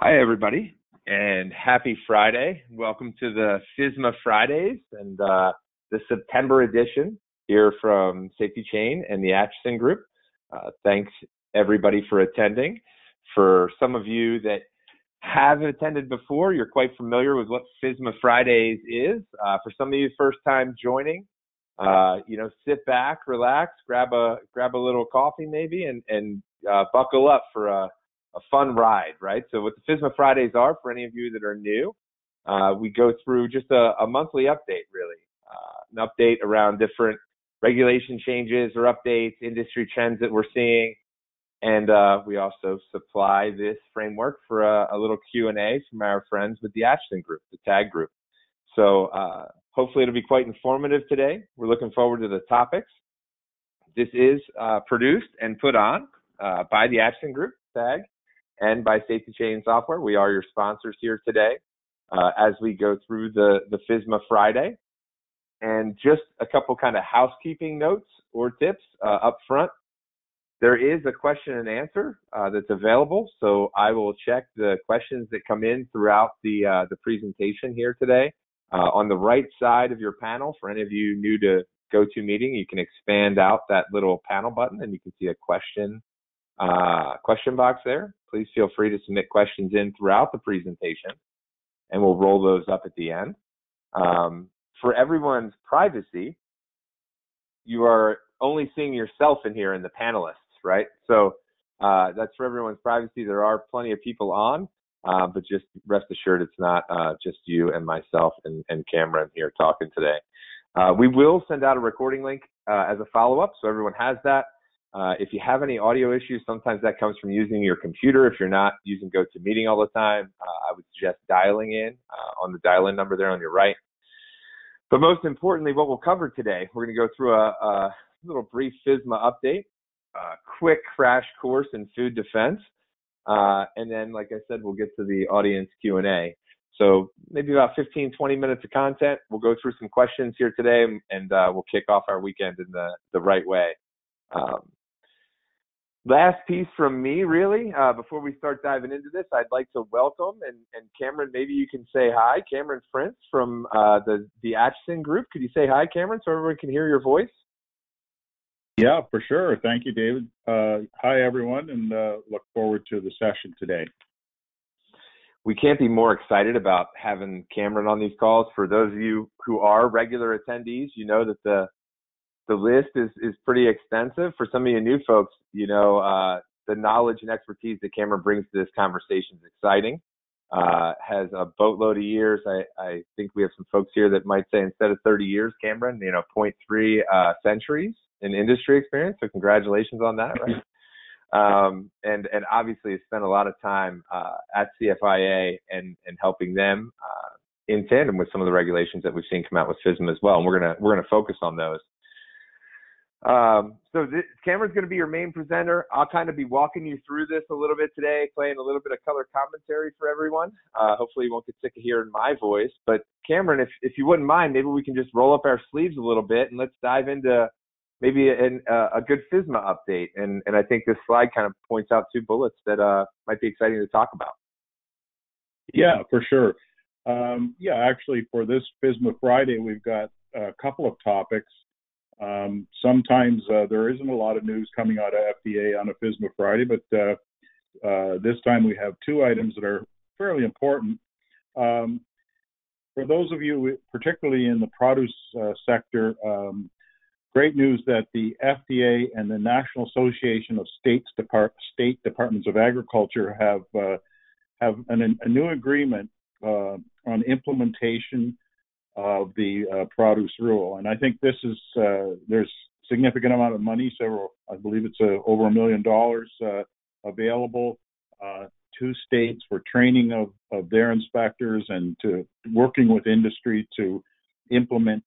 Hi, everybody, and happy Friday. Welcome to the FSMA Fridays and the September edition here from SafetyChain and the Acheson Group. Thanks, everybody, for attending. For some of you that have attended before, you're quite familiar with what FSMA Fridays is. For some of you first time joining, sit back, relax, grab a little coffee maybe, and buckle up for a fun ride, right? So what the FSMA Fridays are, for any of you that are new, we go through just a monthly update, really. An update around different regulation changes or updates, industry trends that we're seeing. And we also supply this framework for a little Q&A from our friends with the Acheson Group, the TAG group. So hopefully it'll be quite informative today. We're looking forward to the topics. This is produced and put on by the Acheson Group, TAG, and by SafetyChain Software. We are your sponsors here today as we go through the FSMA Friday. And just a couple kind of housekeeping notes or tips up front. There is a question and answer that's available, so I will check the questions that come in throughout the presentation here today. On the right side of your panel, for any of you new to GoToMeeting, you can expand out that little panel button and you can see a question box there. Please feel free to submit questions in throughout the presentation, and we'll roll those up at the end. For everyone's privacy, you are only seeing yourself in here and the panelists, right? So that's for everyone's privacy. There are plenty of people on, but just rest assured it's not just you and myself and Cameron here talking today. We will send out a recording link as a follow-up, so everyone has that. If you have any audio issues, sometimes that comes from using your computer. If you're not using GoToMeeting all the time, I would suggest dialing in on the dial-in number there on your right. But most importantly, what we'll cover today, we're going to go through a little brief FSMA update, a quick crash course in food defense, and then, like I said, we'll get to the audience Q&A. So maybe about 15, 20 minutes of content. We'll go through some questions here today, and we'll kick off our weekend in the right way. Last piece from me, really, before we start diving into this, I'd like to welcome, and Cameron, maybe you can say hi, Cameron Prince from the Acheson Group. Could you say hi, Cameron, so everyone can hear your voice? Yeah, for sure. Thank you, David. Hi, everyone, and look forward to the session today. We can't be more excited about having Cameron on these calls. For those of you who are regular attendees, you know that the list is pretty extensive. For some of you new folks, the knowledge and expertise that Cameron brings to this conversation is exciting. Has a boatload of years. I think we have some folks here that might say instead of 30 years, Cameron, 0.3 centuries in industry experience. So congratulations on that, right? And obviously has spent a lot of time at CFIA and helping them in tandem with some of the regulations that we've seen come out with FSMA as well. And we're gonna focus on those. Cameron's going to be your main presenter. I'll kind of be walking you through this a little bit today, playing a little bit of color commentary for everyone. Hopefully you won't get sick of hearing my voice. But Cameron, if you wouldn't mind, maybe we can just roll up our sleeves a little bit and let's dive into maybe a good FSMA update. And I think this slide kind of points out two bullets that might be exciting to talk about. Yeah, for sure. Actually, for this FSMA Friday, we've got a couple of topics. Sometimes there isn't a lot of news coming out of FDA on a FSMA Friday, but this time we have two items that are fairly important. For those of you, particularly in the produce sector, great news that the FDA and the National Association of State Departments of Agriculture have a new agreement on implementation of the produce rule. And I think this is, there's significant amount of money, I believe it's over $1 million available to states for training of their inspectors and to working with industry to implement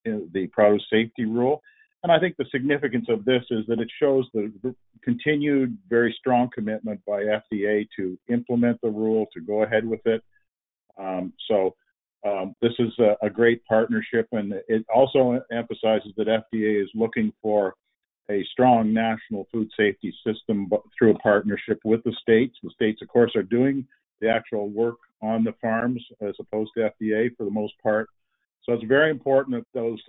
the produce safety rule. And I think the significance of this is that it shows the continued very strong commitment by FDA to implement the rule, to go ahead with it. This is a great partnership, and it also emphasizes that FDA is looking for a strong national food safety system through a partnership with the states. The states, of course, are doing the actual work on the farms as opposed to FDA for the most part. So it's very important that those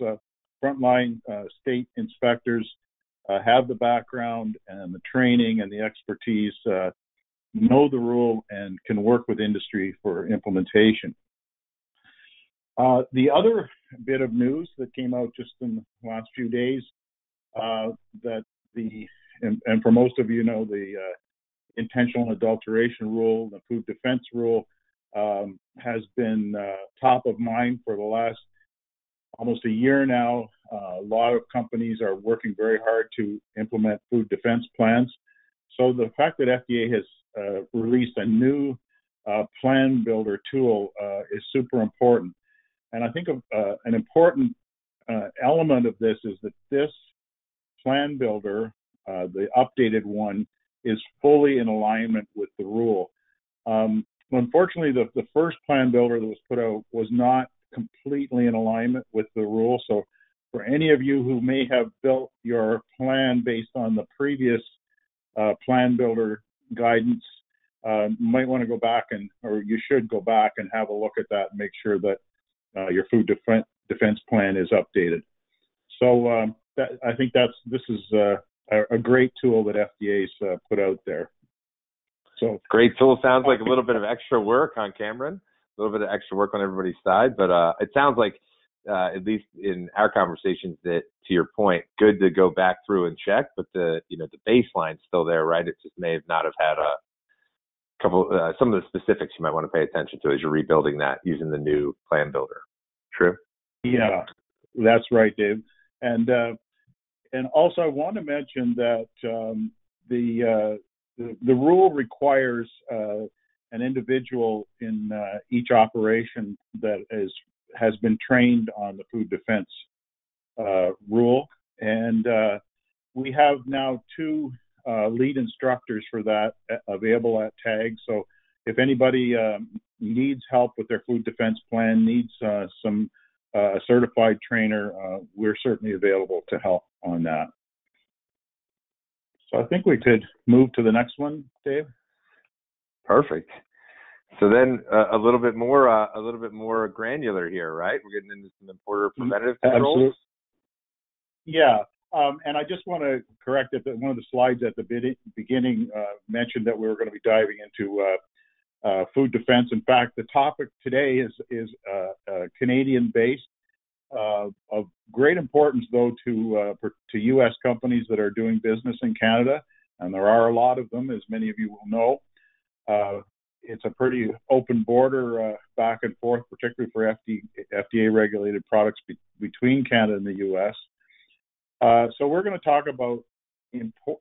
frontline state inspectors have the background and the training and the expertise, know the rule, and can work with industry for implementation. The other bit of news that came out just in the last few days, that and for most of you know, the intentional adulteration rule, the food defense rule, has been top of mind for the last almost a year now. A lot of companies are working very hard to implement food defense plans. So the fact that FDA has released a new plan builder tool is super important. And I think an important element of this is that this plan builder, the updated one, is fully in alignment with the rule. Unfortunately, the first plan builder that was put out was not completely in alignment with the rule. So for any of you who may have built your plan based on the previous plan builder guidance, you might want to go back or you should go back and have a look at that and make sure that your food defense plan is updated. So I think this is a great tool that FDA's put out there. So great tool. Sounds like a little bit of extra work on Cameron, a little bit of extra work on everybody's side, but it sounds like at least in our conversations that, to your point, good to go back through and check, but the baseline's still there, right? It just may not have had a couple some of the specifics you might want to pay attention to as you're rebuilding that using the new plan builder. True? Yeah, that's right, Dave. And also I want to mention that the rule requires an individual in each operation that has been trained on the food defense rule, and we have now 2 lead instructors for that available at TAG. So if anybody needs help with their food defense plan, needs a certified trainer, we're certainly available to help on that. So I think we could move to the next one, Dave. Perfect. So then a little bit more granular here, right? We're getting into some importer preventive controls. Absolutely. Yeah. And I just want to correct that one of the slides at the beginning mentioned that we were going to be diving into food defense. In fact, the topic today is Canadian-based. Of great importance, though, to U.S. companies that are doing business in Canada, and there are a lot of them, as many of you will know. It's a pretty open border back and forth, particularly for FDA-regulated products between Canada and the U.S. So we're going to talk about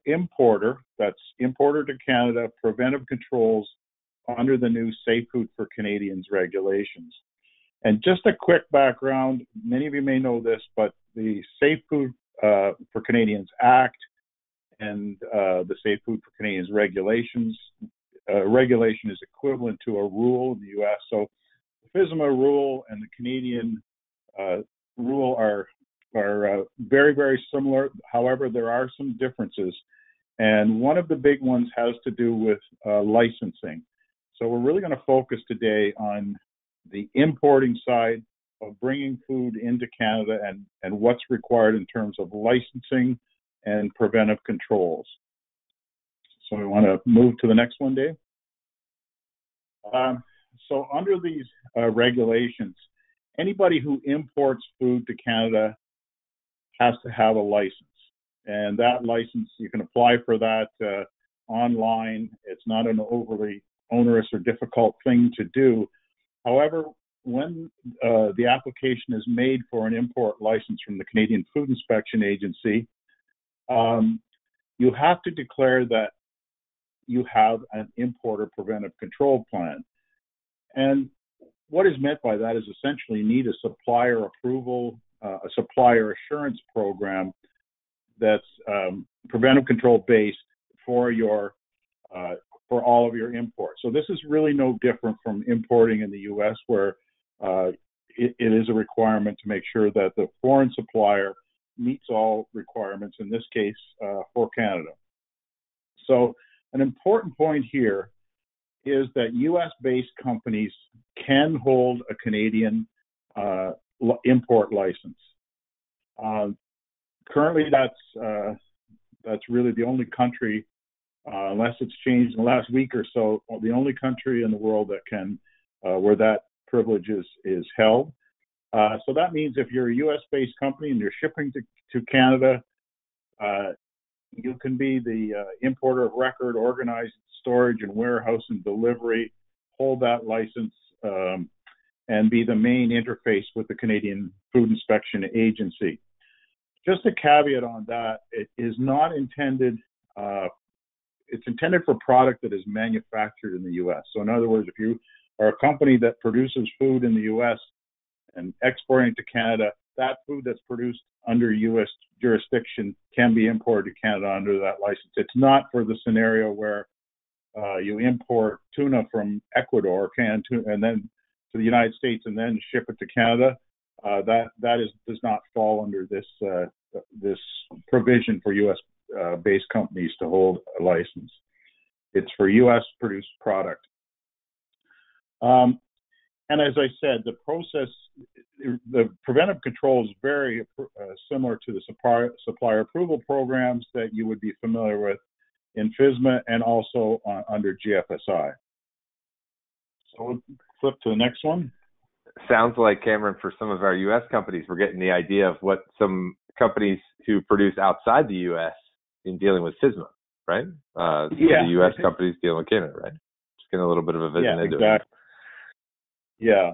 importer, that's importer to Canada, preventive controls under the new Safe Food for Canadians regulations. And just a quick background, many of you may know this, but the Safe Food for Canadians Act and the Safe Food for Canadians regulations, regulation is equivalent to a rule in the U.S. So the FSMA rule and the Canadian rule are very, very similar. However, there are some differences. And one of the big ones has to do with licensing. So we're really going to focus today on the importing side of bringing food into Canada and what's required in terms of licensing and preventive controls. So we want to move to the next one, Dave. So under these regulations, anybody who imports food to Canada has to have a license. And that license, you can apply for that online. It's not an overly onerous or difficult thing to do. However, when the application is made for an import license from the Canadian Food Inspection Agency, you have to declare that you have an importer preventive control plan. And what is meant by that is essentially you need a supplier approval, a supplier assurance program that's preventive control based for for all of your imports. So this is really no different from importing in the U.S., where it is a requirement to make sure that the foreign supplier meets all requirements, in this case, for Canada. So an important point here is that U.S.-based companies can hold a Canadian import license. Currently, that's really the only country, unless it's changed in the last week or so, the only country in the world that can where that privilege is held. So that means if you're a U.S.-based company and you're shipping to Canada, you can be the importer of record, organize storage and warehouse and delivery, hold that license, and be the main interface with the Canadian Food Inspection Agency. Just a caveat on that, it is not intended, it's intended for product that is manufactured in the U.S. So in other words, if you are a company that produces food in the U.S. and exporting to Canada, that food that's produced under U.S. jurisdiction can be imported to Canada under that license. It's not for the scenario where you import tuna from Ecuador, canned tuna, and then to the United States and then ship it to Canada. Does not fall under this provision for U.S. Based companies to hold a license. It's for U.S. produced product. And as I said, the process, the preventive control is very similar to the supplier approval programs that you would be familiar with in FSMA and also under GFSI. So we'll flip to the next one. Sounds like, Cameron, for some of our U.S. companies, we're getting the idea of what some companies who produce outside the U.S. in dealing with FSMA, right? The U.S. companies dealing with Canada, right? Just getting a little bit of a vision into it. Yeah,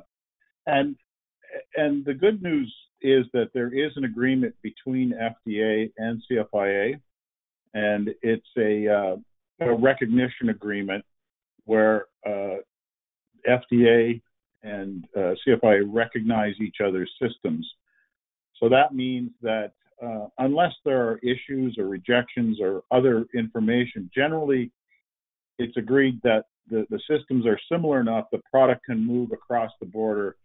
and the good news is that there is an agreement between FDA and CFIA, and it's a recognition agreement where FDA and CFIA recognize each other's systems. So that means that unless there are issues or rejections or other information, generally it's agreed that the systems are similar enough the product can move across the border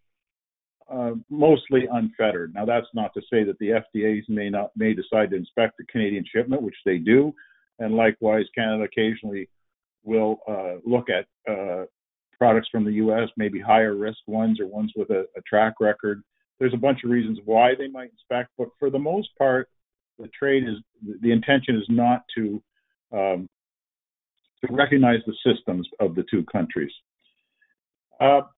mostly unfettered. Now, that's not to say that the FDAs may decide to inspect the Canadian shipment, which they do, and likewise Canada occasionally will look at products from the U.S., maybe higher risk ones or ones with a track record. There's a bunch of reasons why they might inspect, but for the most part, the intention is not to recognize the systems of the two countries. Now,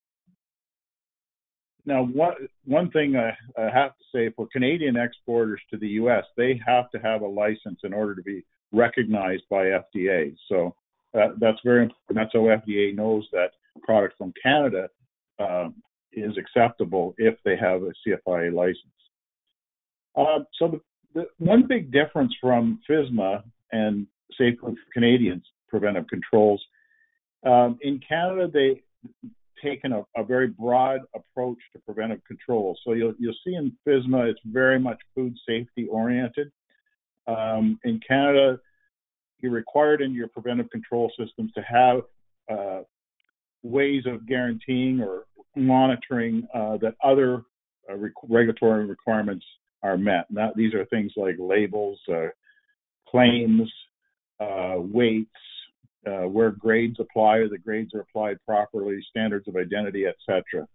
one thing I have to say, for Canadian exporters to the U.S., they have to have a license in order to be recognized by FDA. So that's very important. That's how FDA knows that product from Canada is acceptable if they have a CFIA license. So the one big difference from FSMA and Safe for Canadians preventive controls, in Canada they've taken a very broad approach to preventive control. So you'll see in FSMA it's very much food safety oriented. In Canada, you're required in your preventive control systems to have ways of guaranteeing or monitoring that other regulatory requirements are met. Now, these are things like labels, claims, weights, where grades apply, or the grades are applied properly, standards of identity, etc.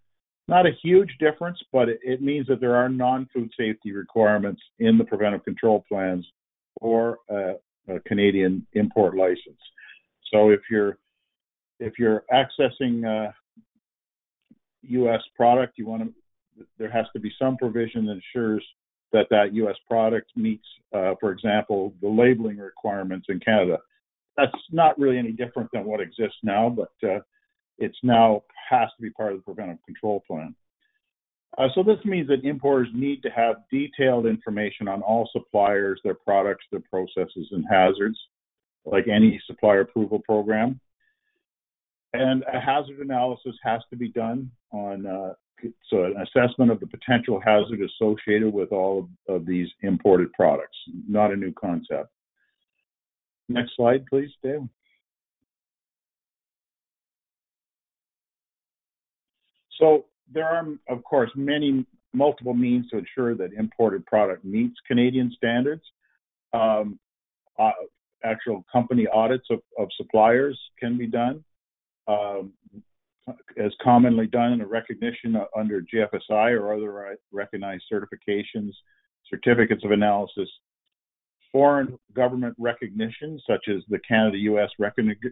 Not a huge difference, but it means that there are non-food safety requirements in the preventive control plans for a Canadian import license. So if you're accessing U.S. product, there has to be some provision that ensures that U.S. product meets, for example, the labeling requirements in Canada. That's not really any different than what exists now, but it's now has to be part of the preventive control plan. So this means that importers need to have detailed information on all suppliers, their products, their processes, and hazards, like any supplier approval program. And a hazard analysis has to be done on so an assessment of the potential hazard associated with all of these imported products, not a new concept. Next slide, please, Dave. So there are, of course, multiple means to ensure that imported product meets Canadian standards. Actual company audits of suppliers can be done. um, as commonly done in a recognition under GFSI or other recognized certifications, certificates of analysis, foreign government recognition, such as the Canada-US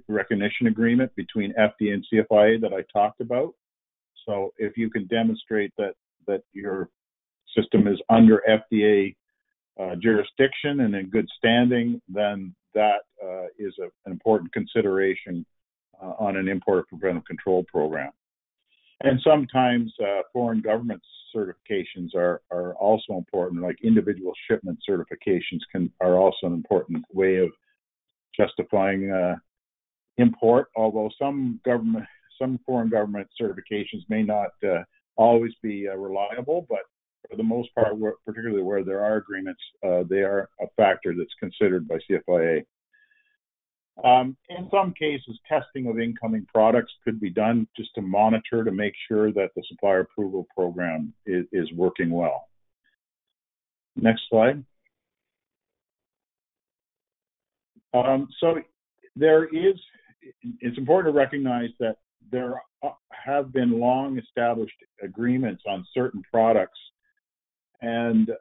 recognition agreement between FDA and CFIA that I talked about. So if you can demonstrate that your system is under FDA jurisdiction and in good standing, then that is an important consideration on an importer preventive control program. And sometimes foreign government certifications are also important, like individual shipment certifications are also an important way of justifying import, although some foreign government certifications may not always be reliable, but for the most part, particularly where there are agreements, they are a factor that's considered by CFIA. In some cases, testing of incoming products could be done just to monitor to make sure that the supplier approval program is working well. Next slide. So it's important to recognize that there have been long established agreements on certain products, and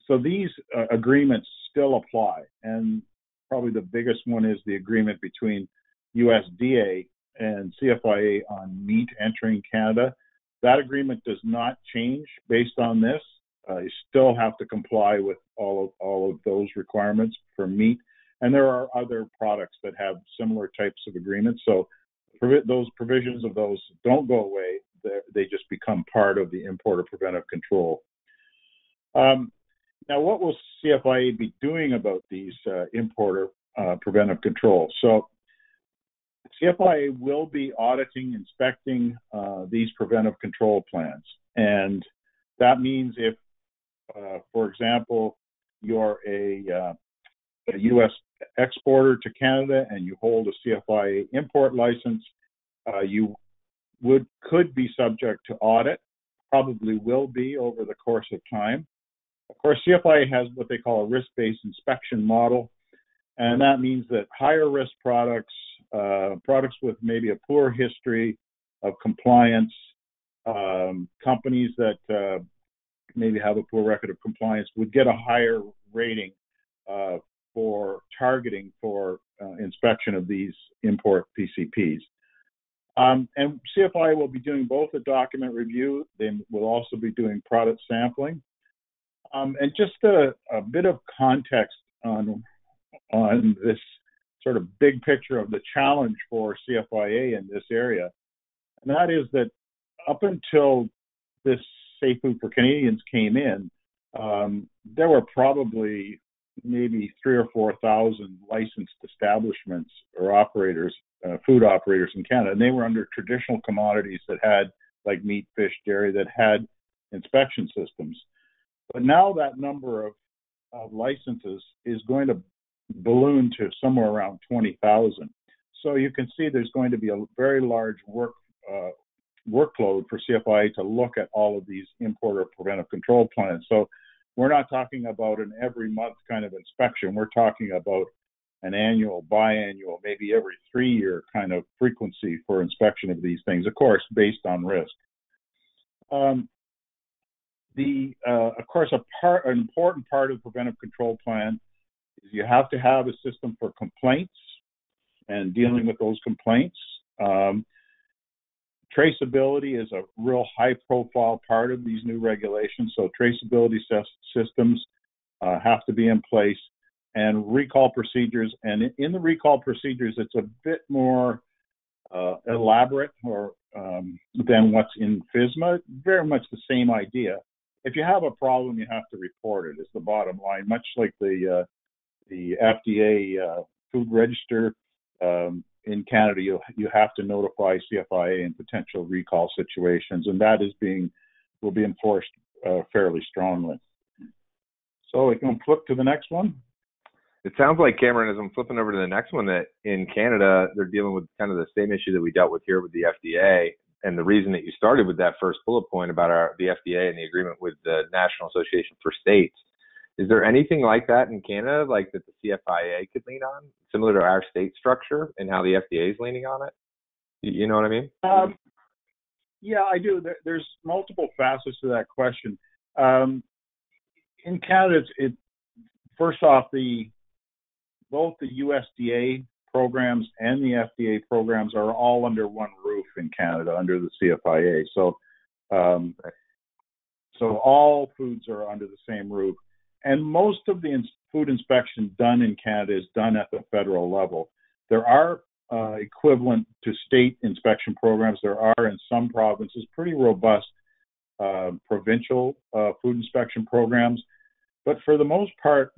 so these agreements still apply. And probably the biggest one is the agreement between USDA and CFIA on meat entering Canada. That agreement does not change based on this. You still have to comply with all of those requirements for meat. And there are other products that have similar types of agreements. So those provisions of those don't go away. They just become part of the importer preventive control. Now, what will CFIA be doing about these importer preventive controls? So CFIA will be auditing, inspecting these preventive control plans. And that means if, for example, you're a U.S. exporter to Canada and you hold a CFIA import license, you could be subject to audit, probably will be over the course of time. Of course, CFIA has what they call a risk-based inspection model, and that means that higher risk products, products with maybe a poor history of compliance, companies that maybe have a poor record of compliance would get a higher rating for targeting for inspection of these import PCPs. And CFIA will be doing both a document review, they will also be doing product sampling. And just a bit of context on this sort of big picture of the challenge for CFIA in this area, and that is that up until this Safe Food for Canadians came in, there were probably maybe 3,000 or 4,000 licensed establishments or operators, food operators in Canada, and they were under traditional commodities that had, like meat, fish, dairy, that had inspection systems. But now that number of licenses is going to balloon to somewhere around 20,000. So you can see there's going to be a very large workload for CFIA to look at all of these importer preventive control plans. So we're not talking about an every month kind of inspection. We're talking about an annual, biannual, maybe every 3-year kind of frequency for inspection of these things, of course, based on risk. Of course, an important part of the preventive control plan is you have to have a system for complaints and dealing with those complaints. Traceability is a real high-profile part of these new regulations, so traceability systems have to be in place, and recall procedures. And in the recall procedures, it's a bit more elaborate than what's in FSMA. Very much the same idea. If you have a problem, you have to report it, is the bottom line, much like the FDA food register. In Canada, you have to notify CFIA in potential recall situations, and that will be enforced fairly strongly. So we can flip to the next one. It sounds like, Cameron, as I'm flipping over to the next one, that in Canada, they're dealing with kind of the same issue that we dealt with here with the FDA. And the reason that you started with that first bullet point about the FDA and the agreement with the National Association for States, is there anything like that in Canada, like that the CFIA could lean on, similar to our state structure and how the FDA is leaning on it? You know what I mean? Yeah, I do. There's multiple facets to that question. In Canada, first off, both the USDA programs and the FDA programs are all under one roof in Canada under the CFIA. So all foods are under the same roof. And most of the food inspection done in Canada is done at the federal level. There are equivalent to state inspection programs. There are in some provinces pretty robust provincial food inspection programs. But for the most part,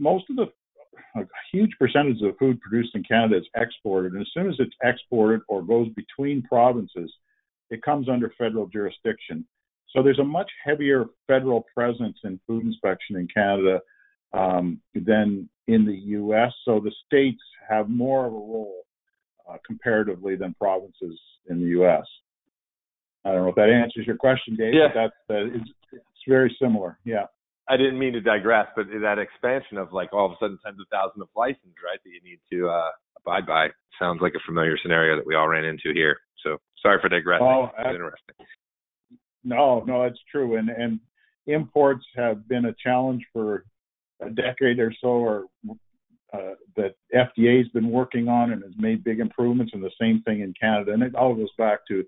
a huge percentage of the food produced in Canada is exported. And as soon as it's exported or goes between provinces, it comes under federal jurisdiction. So there's a much heavier federal presence in food inspection in Canada than in the U.S. So the states have more of a role comparatively than provinces in the U.S. I don't know if that answers your question, Dave. Yeah. But it's very similar. Yeah. I didn't mean to digress, but that expansion of like all of a sudden tens of thousands of licenses, right, that you need to abide by sounds like a familiar scenario that we all ran into here. So sorry for digressing. Oh, it's interesting. No, it's true. And imports have been a challenge for a decade or so, or that FDA has been working on and has made big improvements, and the same thing in Canada. And it all goes back to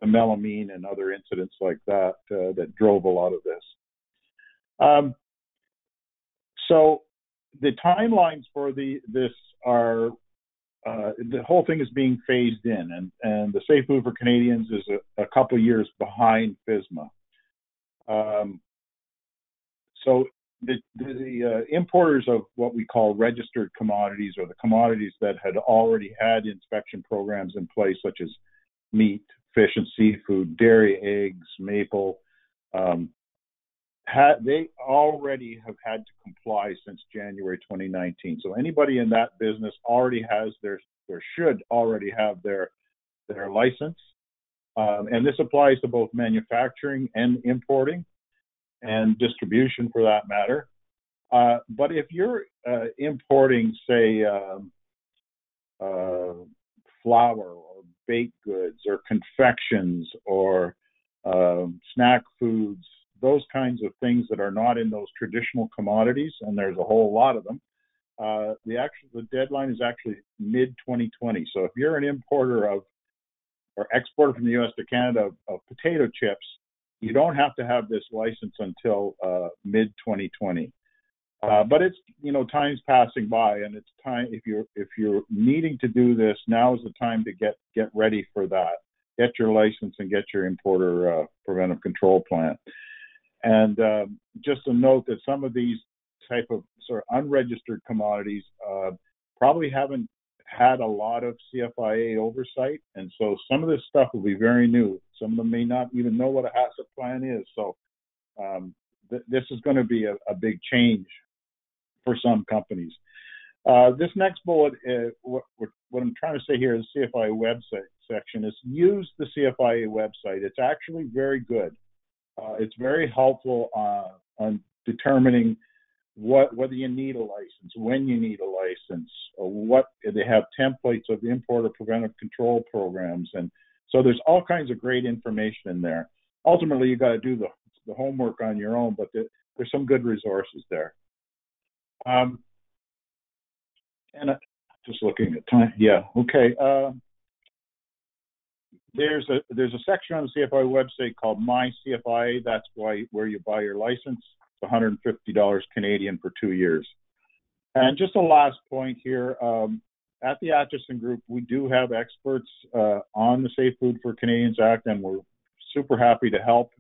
the melamine and other incidents like that that drove a lot of this. So the timelines for this are the whole thing is being phased in, and the Safe Food for Canadians is a couple years behind FSMA. So the importers of what we call registered commodities, or the commodities that had already had inspection programs in place, such as meat, fish and seafood, dairy, eggs, maple, they already have had to comply since January 2019. So anybody in that business already has should already have their license. And this applies to both manufacturing and importing and distribution for that matter. But if you're importing, say, flour or baked goods or confections or snack foods, those kinds of things that are not in those traditional commodities, and there's a whole lot of them, the deadline is actually mid-2020. So if you're an importer or exporter from the U.S. to Canada of potato chips, you don't have to have this license until mid-2020. But it's, time's passing by, and it's time, if you're needing to do this, now is the time to get ready for that. Get your license and get your importer preventive control plan. And just a note that some of these type of sort of unregistered commodities probably haven't had a lot of CFIA oversight, and so some of this stuff will be very new. Some of them may not even know what a HACCP plan is. So this is going to be a big change for some companies. This next bullet, what I'm trying to say here is the CFIA website section is use the CFIA website. It's actually very good. It's very helpful on determining whether you need a license, when you need a license, or what they have templates of importer preventive control programs, and so there's all kinds of great information in there. Ultimately, you got to do the homework on your own, but there's some good resources there. And just looking at time, yeah, okay. There's a section on the CFIA website called My CFIA. That's where you buy your license. It's $150 Canadian for 2 years. And just a last point here, at the Acheson Group, we do have experts on the Safe Food for Canadians Act, and we're super happy to help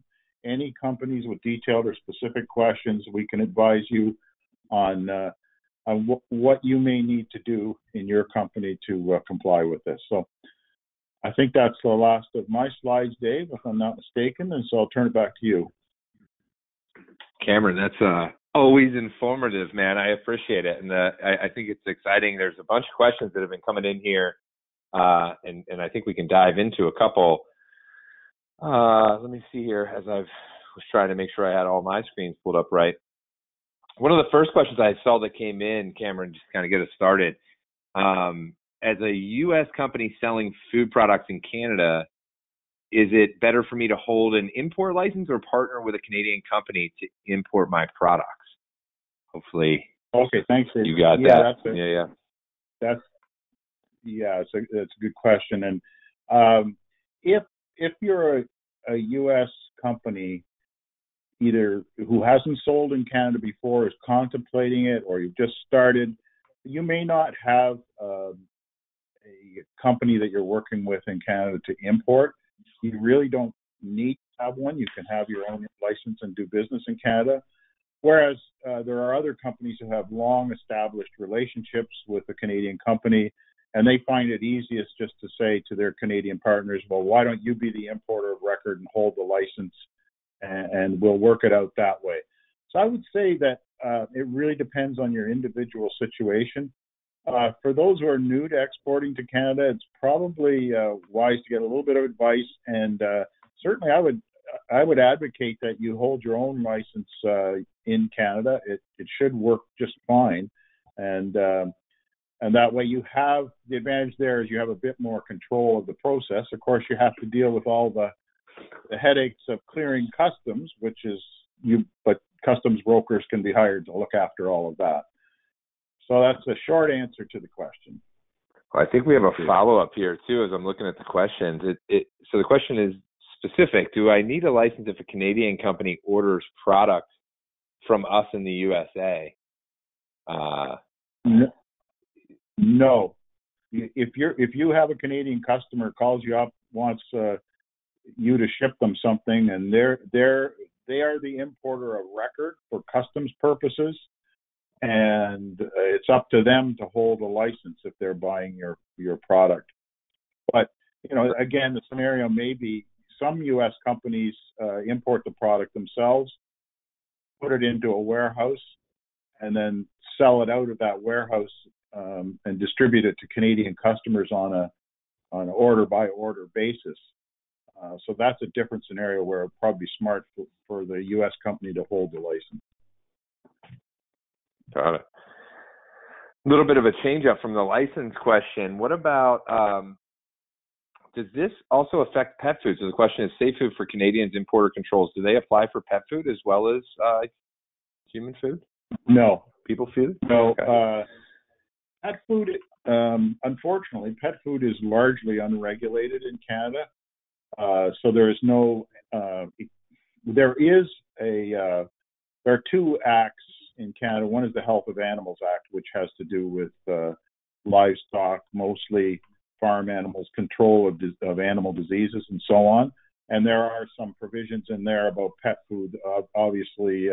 any companies with detailed or specific questions. We can advise you on what you may need to do in your company to comply with this. So I think that's the last of my slides, Dave, if I'm not mistaken, and so I'll turn it back to you. Cameron, that's always informative, man. I appreciate it, and I think it's exciting. There's a bunch of questions that have been coming in here, and I think we can dive into a couple. Let me see here as I was trying to make sure I had all my screens pulled up right. One of the first questions I saw that came in, Cameron, just to kind of get us started, as a U.S. company selling food products in Canada, is it better for me to hold an import license or partner with a Canadian company to import my products? Hopefully. Okay, thanks. You got that. It's a good question. And if you're a U.S. company, either who hasn't sold in Canada before, is contemplating it, or you've just started, you may not have a company that you're working with in Canada to import. You really don't need to have one. You can have your own license and do business in Canada. Whereas there are other companies who have long established relationships with a Canadian company, and they find it easiest just to say to their Canadian partners, well, why don't you be the importer of record and hold the license, and we'll work it out that way. So I would say that it really depends on your individual situation. For those who are new to exporting to Canada, it's probably wise to get a little bit of advice, and certainly I would advocate that you hold your own license in Canada. It should work just fine, and that way you have the advantage there is you have a bit more control of the process. Of course, you have to deal with all the headaches of clearing customs, but customs brokers can be hired to look after all of that. So that's a short answer to the question. Well, I think we have a follow-up here, too, as I'm looking at the questions. So the question is specific. Do I need a license if a Canadian company orders products from us in the USA? No. If you have a Canadian customer calls you up, wants you to ship them something, and they are the importer of record for customs purposes, and it's up to them to hold a license if they're buying your product. But again, the scenario may be some U.S. companies import the product themselves, put it into a warehouse, and then sell it out of that warehouse and distribute it to Canadian customers on an order by order basis. So that's a different scenario where it'd probably be smart for the U.S. company to hold the license. Got it. A little bit of a change up from the license question. What about, does this also affect pet food? So the question is, safe food for Canadians, importer controls, do they apply for pet food as well as human food? No. People food? No. Okay. Pet food, unfortunately, pet food is largely unregulated in Canada. So there is no, there are two acts in Canada. One is the Health of Animals Act, which has to do with livestock, mostly farm animals, control of animal diseases, and so on. And there are some provisions in there about pet food. Obviously,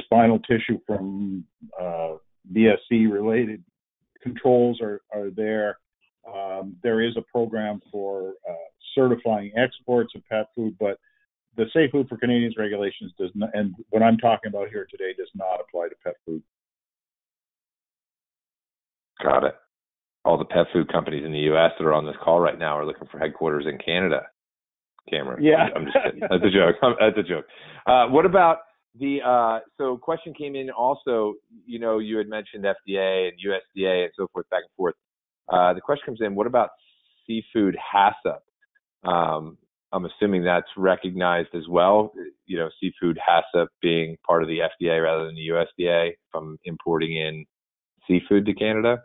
spinal tissue from BSE-related controls are there. There is a program for certifying exports of pet food, but the Safe Food for Canadians regulations does not, and what I'm talking about here today does not apply to pet food. Got it. All the pet food companies in the U.S. that are on this call right now are looking for headquarters in Canada. Cameron. Yeah. I'm just kidding. That's a joke. That's a joke. What about so question came in also, you had mentioned FDA and USDA and so forth, back and forth. The question comes in, what about seafood HACCP? I'm assuming that's recognized as well, seafood HACCP being part of the FDA rather than the USDA from importing in seafood to Canada?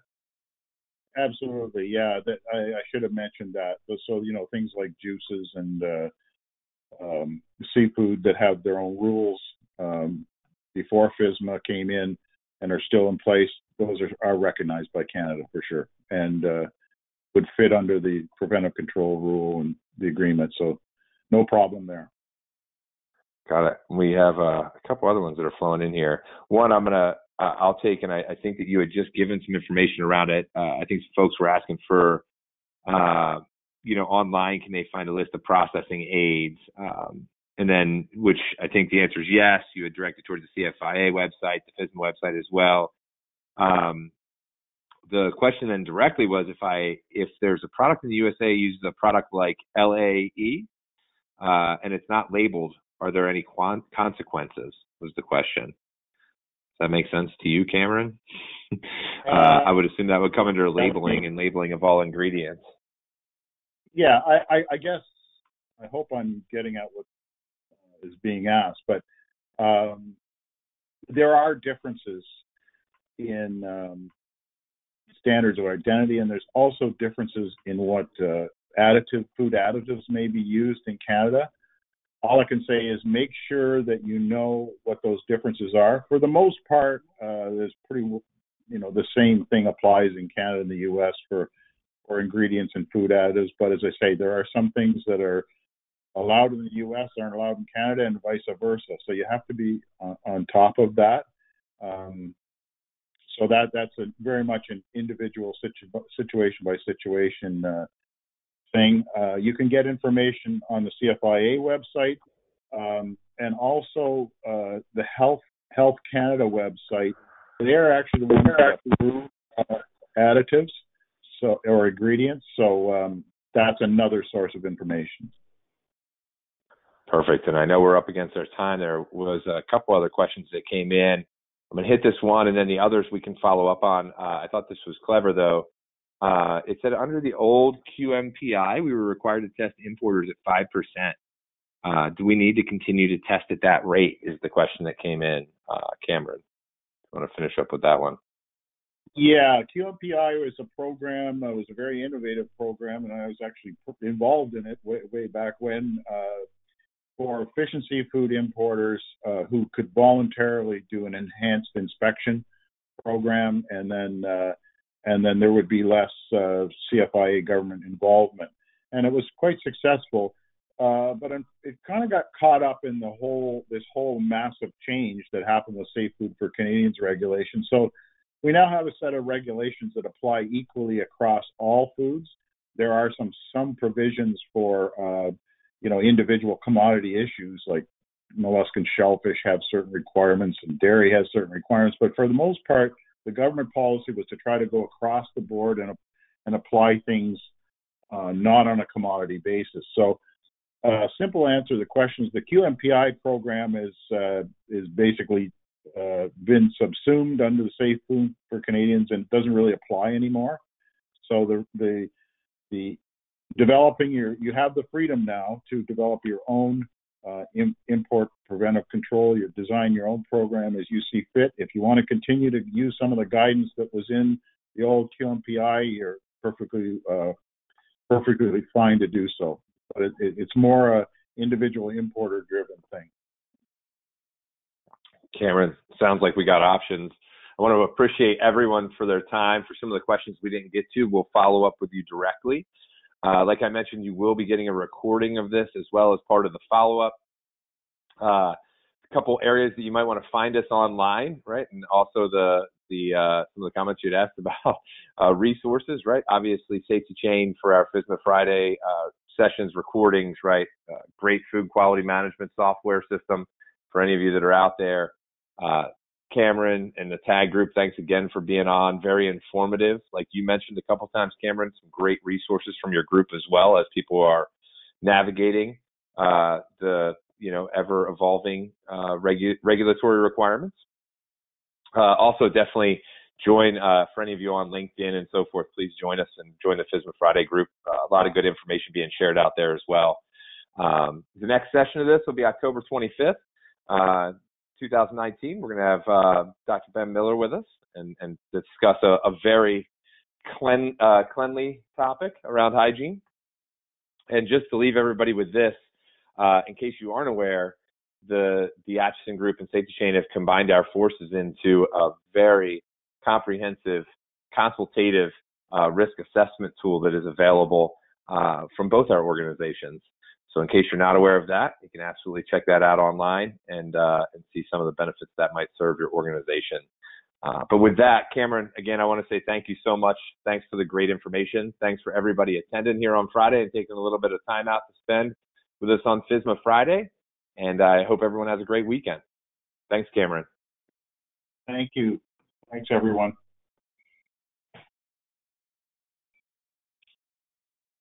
Absolutely, yeah. I should have mentioned that. So, things like juices and seafood that have their own rules before FSMA came in and are still in place, those are recognized by Canada for sure, and would fit under the preventive control rule and the agreement. So no problem there. Got it. We have a couple other ones that are flowing in here. One I'll take, and I think that you had just given some information around it. I think some folks were asking for, online, can they find a list of processing aids? And then, which I think the answer is yes. You had directed towards the CFIA website, the FSMA website as well. The question then directly was if there's a product in the USA uses a product like LAE, and it's not labeled, are there any consequences? Was the question. Does that make sense to you, Cameron? I would assume that would come under labeling and labeling of all ingredients. Yeah, I guess, I hope I'm getting at what is being asked, but there are differences in standards of identity, and there's also differences in what food additives may be used in Canada. All I can say is make sure that you know what those differences are. For the most part, there's the same thing applies in Canada and the U.S. for ingredients and food additives. But as I say, there are some things that are allowed in the U.S. aren't allowed in Canada, and vice versa. So you have to be on top of that. So that's very much an individual situation by situation thing. You can get information on the CFIA website, and also the Health Canada website. They are actually the ones that approve additives or ingredients. So that's another source of information. Perfect. And I know we're up against our time. There was a couple other questions that came in. I'm going to hit this one, and then the others we can follow up on. I thought this was clever, though. It said under the old QMPI, we were required to test importers at 5%. Do we need to continue to test at that rate is the question that came in. Cameron, I want to finish up with that one. Yeah, QMPI was a program. It was a very innovative program, and I was actually involved in it way back when, for efficiency food importers who could voluntarily do an enhanced inspection program, and then there would be less CFIA government involvement. And it was quite successful, but it kind of got caught up in this whole massive change that happened with Safe Food for Canadians regulation. So we now have a set of regulations that apply equally across all foods. There are some provisions for individual commodity issues, like molluscan shellfish have certain requirements and dairy has certain requirements. But for the most part, the government policy was to try to go across the board and apply things not on a commodity basis. So simple answer to the question is the QMPI program is basically been subsumed under the Safe Food for Canadians and doesn't really apply anymore. So the developing you have the freedom now to develop your own import preventive control. You design your own program as you see fit. If you want to continue to use some of the guidance that was in the old QMPI, you're perfectly fine to do so. But it's more a individual importer driven thing. Cameron, sounds like we got options. I want to appreciate everyone for their time. For some of the questions we didn't get to, we'll follow up with you directly. Like I mentioned, you will be getting a recording of this as well as part of the follow-up. A couple areas that you might want to find us online, right? And also some of the comments you'd asked about resources, right? Obviously, SafetyChain for our FSMA Friday sessions, recordings, right? Great food quality management software system for any of you that are out there. Cameron and the TAG group, thanks again for being on. Very informative. Like you mentioned a couple times, Cameron, some great resources from your group as well as people are navigating the ever evolving regulatory requirements. Also, definitely join for any of you on LinkedIn and so forth. Please join us and join the FSMA Friday group. A lot of good information being shared out there as well. The next session of this will be October 25th. 2019, we're going to have Dr. Ben Miller with us and discuss a very cleanly topic around hygiene. And just to leave everybody with this, in case you aren't aware, the Acheson Group and SafetyChain have combined our forces into a very comprehensive consultative risk assessment tool that is available from both our organizations. So in case you're not aware of that, you can absolutely check that out online and see some of the benefits that might serve your organization. But with that, Cameron, again, I want to say thank you so much. Thanks for the great information. Thanks for everybody attending here on Friday and taking a little bit of time out to spend with us on FSMA Friday. And I hope everyone has a great weekend. Thanks, Cameron. Thank you. Thanks, everyone.